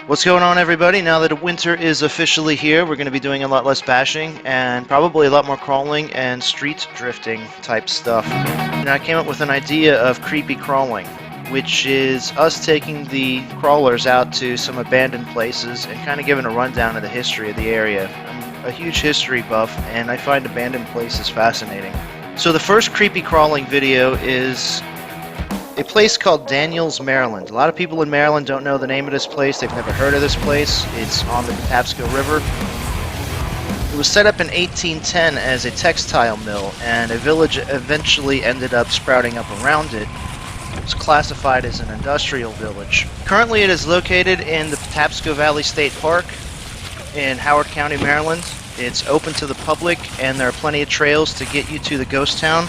What's going on, everybody? Now that winter is officially here, we're going to be doing a lot less bashing and probably a lot more crawling and street drifting type stuff. And I came up with an idea of creepy crawling, which is us taking the crawlers out to some abandoned places and kind of giving a rundown of the history of the area. I'm a huge history buff, and I find abandoned places fascinating. So the first creepy crawling video is a place called Daniels, Maryland. A lot of people in Maryland don't know the name of this place. They've never heard of this place. It's on the Patapsco River. It was set up in 1810 as a textile mill, and a village eventually ended up sprouting up around it. It was classified as an industrial village. Currently it is located in the Patapsco Valley State Park in Howard County, Maryland. It's open to the public, and there are plenty of trails to get you to the ghost town.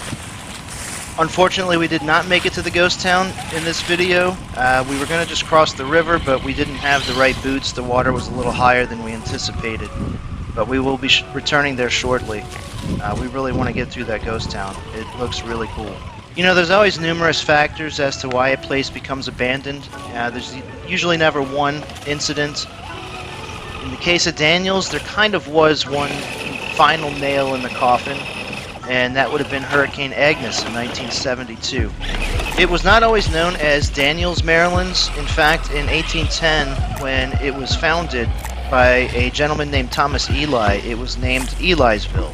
Unfortunately, we did not make it to the ghost town in this video. We were going to just cross the river, but we didn't have the right boots. The water was a little higher than we anticipated. But we will be returning there shortly. We really want to get through that ghost town. It looks really cool. You know, there's always numerous factors as to why a place becomes abandoned. There's usually never one incident. In the case of Daniels, there kind of was one final nail in the coffin, and that would have been Hurricane Agnes in 1972. It was not always known as Daniels, Maryland. In fact, in 1810, when it was founded by a gentleman named Thomas Ely, it was named Elysville.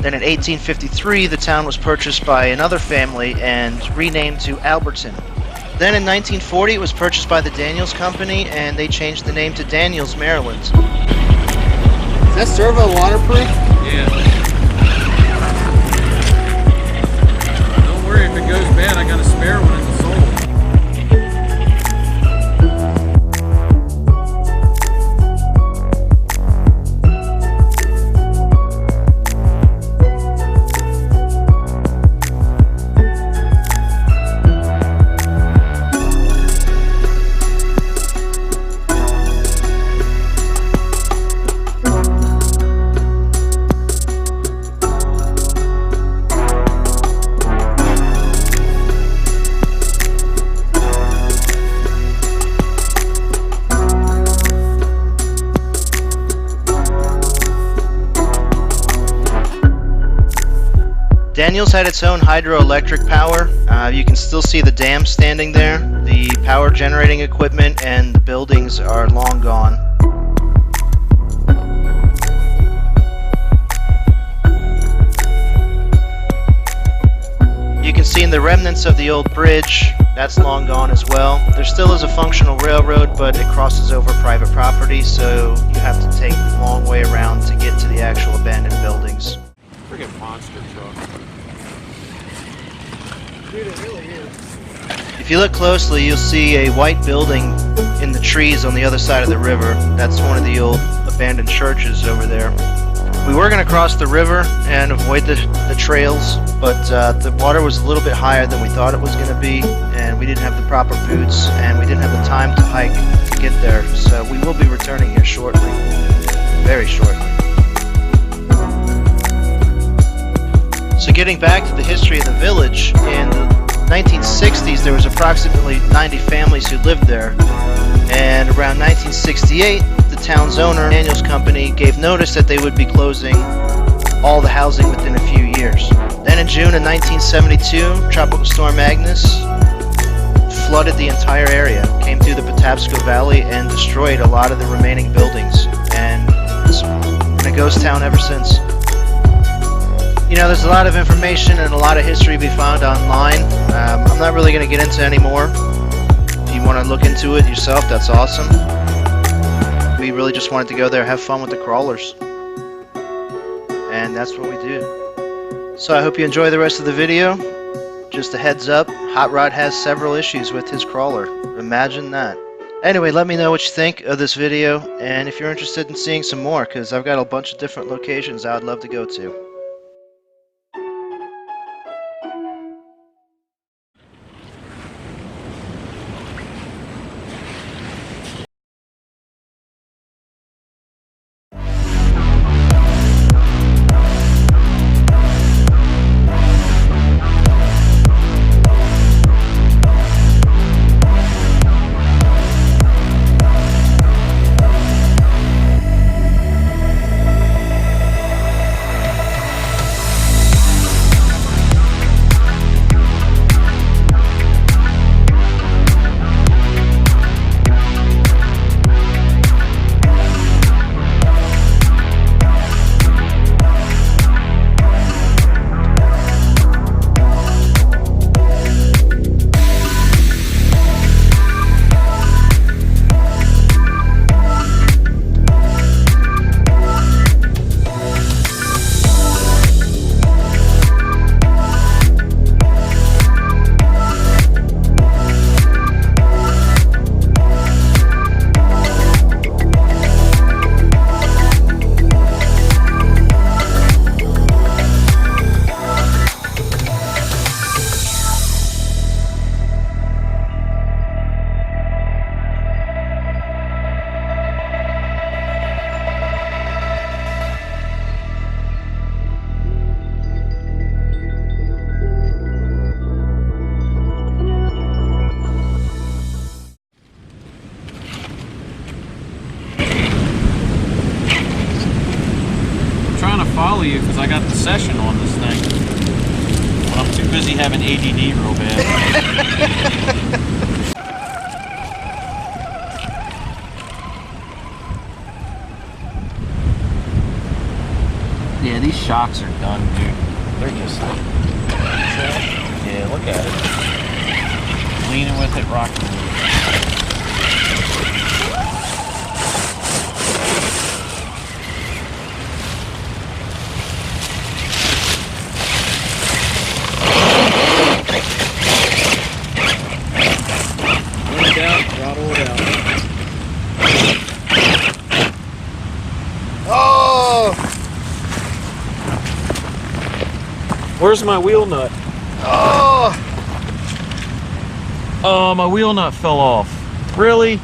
Then in 1853, the town was purchased by another family and renamed to Alberton. Then in 1940, it was purchased by the Daniels Company, and they changed the name to Daniels, Maryland. Is that servo waterproof? Yeah. If it goes bad, I got a spare one in the soul. Daniels had its own hydroelectric power. You can still see the dam standing there. The power generating equipment and the buildings are long gone. You can see in the remnants of the old bridge, that's long gone as well. There still is a functional railroad, but it crosses over private property, so you have to take a long way around to get to the actual abandoned buildings. Friggin' monster truck. Dude, it really is. If you look closely, you'll see a white building in the trees on the other side of the river. That's one of the old abandoned churches over there. We were going to cross the river and avoid the trails, but the water was a little bit higher than we thought it was going to be, and we didn't have the proper boots, and we didn't have the time to hike to get there, so we will be returning here shortly. Very shortly. So getting back to the history of the village, in the 1960s there was approximately 90 families who lived there, and around 1968 the town's owner, Daniels Company, gave notice that they would be closing all the housing within a few years. Then in June of 1972, Tropical Storm Agnes flooded the entire area, came through the Patapsco Valley and destroyed a lot of the remaining buildings, and it's been a ghost town ever since. You know, there's a lot of information and a lot of history to be found online. I'm not really going to get into anymore. If you want to look into it yourself, that's awesome. We really just wanted to go there, have fun with the crawlers. And that's what we do. So I hope you enjoy the rest of the video. Just a heads up, Hot Rod has several issues with his crawler. Imagine that. Anyway, let me know what you think of this video, and if you're interested in seeing some more, because I've got a bunch of different locations I'd love to go to. follow you because I got the session on this thing. But I'm too busy having ADD real bad. Yeah, these shocks are done, dude. They're just like, yeah, look at it. Leaning with it, rocking with it. Run it out, throttle it out. Oh! Where's my wheel nut? Oh! Oh, my wheel nut fell off. Really?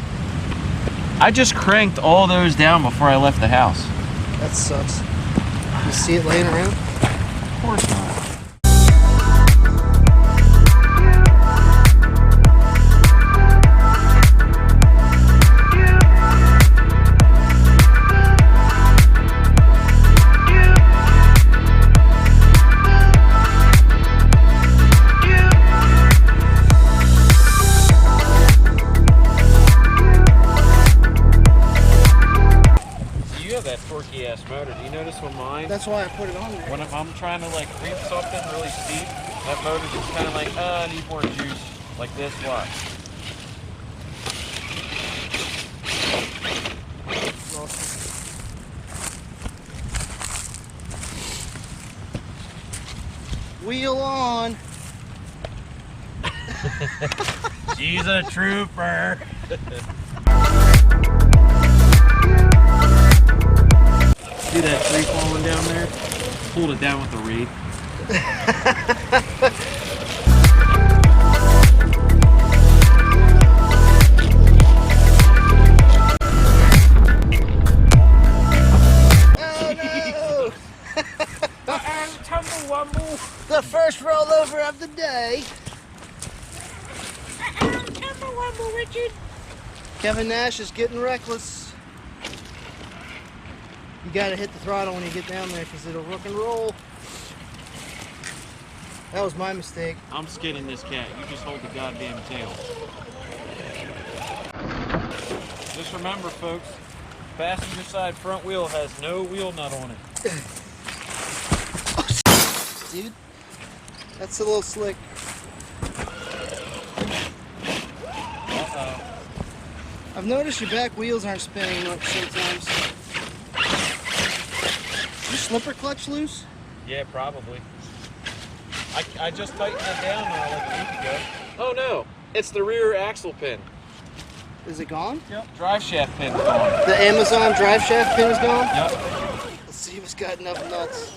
I just cranked all those down before I left the house. That sucks. You see it laying around? Of course not. That torquey ass motor. Do you notice on mine? That's why I put it on there. When I'm trying to like reap something really steep, that motor just kind of like, I need more juice. Like this, watch. Wheel on. She's a trooper. See that tree falling down there? Pulled it down with the reed. The first rollover of the day. Richard. Kevin Nash is getting reckless. You gotta hit the throttle when you get down there because it'll rock and roll. That was my mistake. I'm skidding this cat. You just hold the goddamn tail. Just remember, folks, passenger side front wheel has no wheel nut on it. Dude, that's a little slick. Uh-oh. I've noticed your back wheels aren't spinning much sometimes. Your slipper clutch loose? Yeah, probably. I just tightened it down like a week ago. Oh no, it's the rear axle pin. Is it gone? Yep. Drive shaft pin's gone. The Amazon drive shaft pin is gone? Yep. Let's see if it's got enough nuts.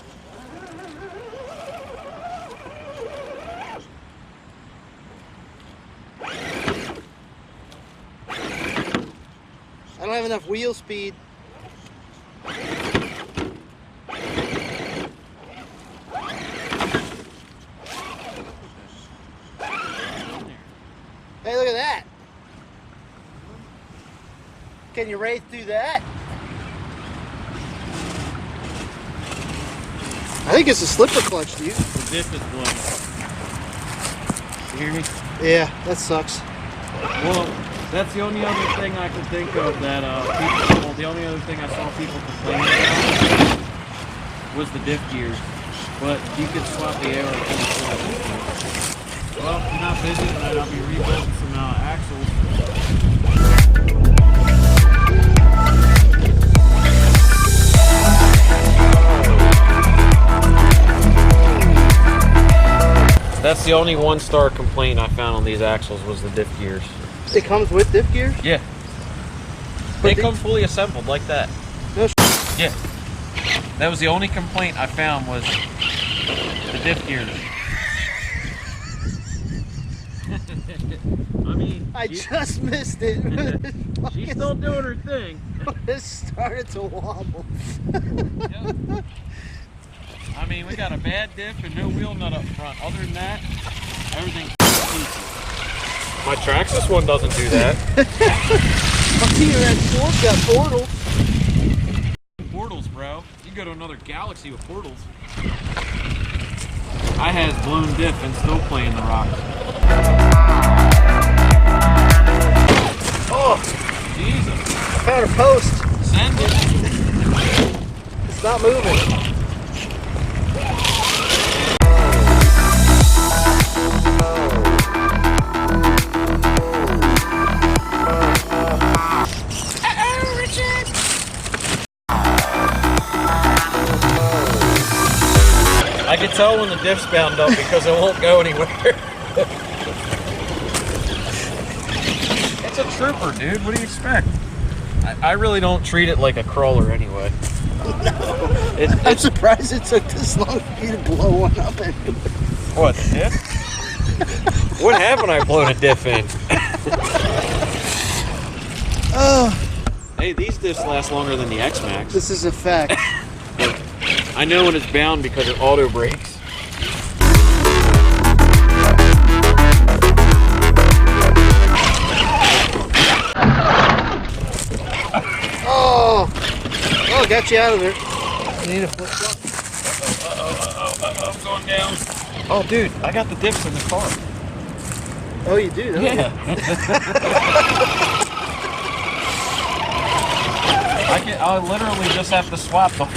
I don't have enough wheel speed. Hey, look at that. Can you race through that? I think it's a slipper clutch, dude. The diff is blown. You hear me? Yeah, that sucks. Well, that's the only other thing I can think of that people, well, the only other thing I saw people complaining about was the diff gears. But you could swap the air or well, if you're not busy tonight, I'll be rebuilding some axles. That's the only one-star complaint I found on these axles was the diff gears. It comes with diff gears? Yeah. They come fully assembled like that. No Yeah. That was the only complaint I found was the diff gears. I mean, I just missed it. she's still doing her thing. It started to wobble. Yep. I mean, we got a bad diff and no wheel nut up front. Other than that, everything's easy. My Traxxas one doesn't do that. I'll see you at Ford got portals. Portals, bro. You could go to another galaxy with portals. I has blown diff and still playing the rocks. Oh, Jesus. I found a post. Send it. It's not moving. I can tell when the diff's bound up because it won't go anywhere. It's a trooper, dude. What do you expect? I really don't treat it like a crawler anyway. No. I'm surprised it took this long for you to blow one up in. What, the diff? What haven't I blown a diff in? Oh, Hey, these diffs last longer than the X-Max. this is a fact. I know when it's bound because it auto brakes. Oh, oh, got you out of there. I need a flip flop. I'm going down. Oh, dude, I got the diffs in the car. Oh, you do? Don't you? Yeah. I literally just have to swap them.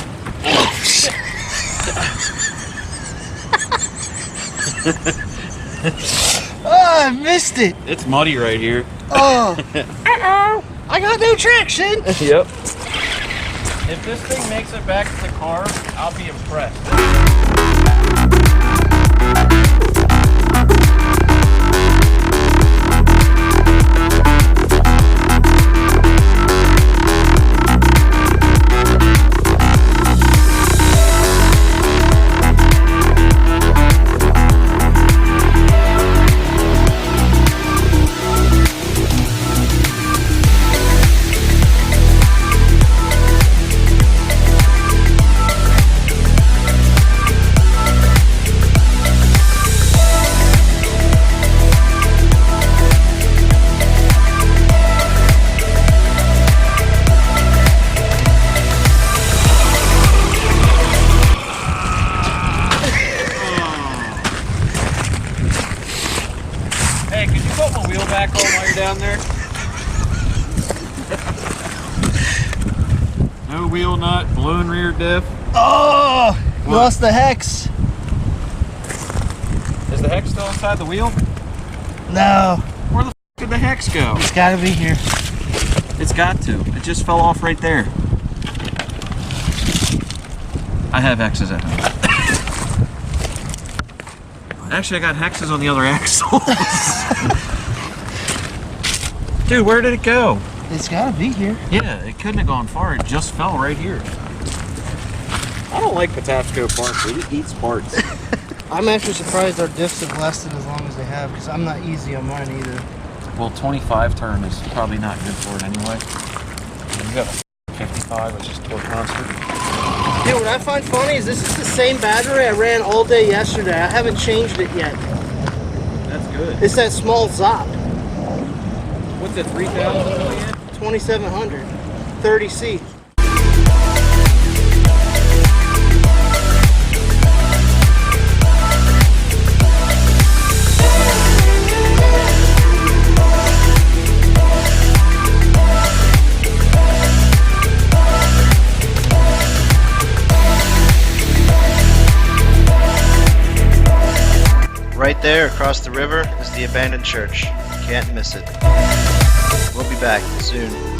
Oh, I missed it. It's muddy right here. Oh. Uh-oh. I got no traction. Yep. If this thing makes it back to the car, I'll be impressed. Hey, could you put my wheel back on while you're down there? No wheel nut, balloon rear diff. Oh, you What? lost the hex. Is the hex still inside the wheel? No, Where the f did the hex go? it's got to be here. It's got to. It just fell off right there. I have hexes at home. Actually, I got hexes on the other axle. Dude, where did it go? It's got to be here. Yeah, it couldn't have gone far. It just fell right here. I don't like Patapsco parts. It eats parts. I'm actually surprised our diffs have lasted as long as they have because I'm not easy on mine either. Well, 25 turn is probably not good for it anyway. You got a 55, which is torque constant. Dude, what I find funny is this is the same battery I ran all day yesterday. I haven't changed it yet. That's good. It's that small Zop, What's it, 3,000 milliamp? 2700, 30C. Right there across the river is the abandoned church. Can't miss it. We'll be back soon.